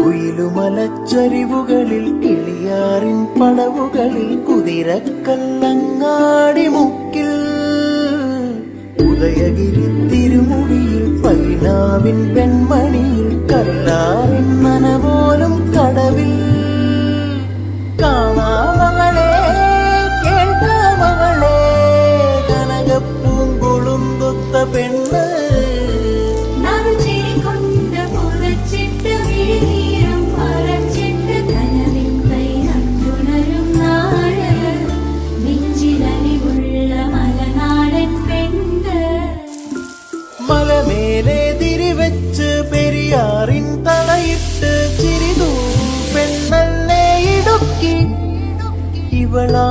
കുയിലുമലച്ചരിവുകളിൽ കിളിയാറിൻ പടവുകളിൽ കുതിരക്കല്ലങ്ങാടി മുക്കിൽ ഉദയഗിരി തിരുമുടിയിൽ പൈനാവിൻ പെൺമണിയിൽ കല്ലാറിൻ നനപോലും കടവിൽ കാണാമകളെ കേൾക്കാമകളെ കനകപ്പൂങ്കുളുന്തൊത്ത പെണ്ണ് മലമേലെ തിരിവെച്ച് പെരിയാറിൻ തളയിട്ട് ചിരിതൂ പെണ്ണല്ലേ ഇടുക്കി ഇവളാ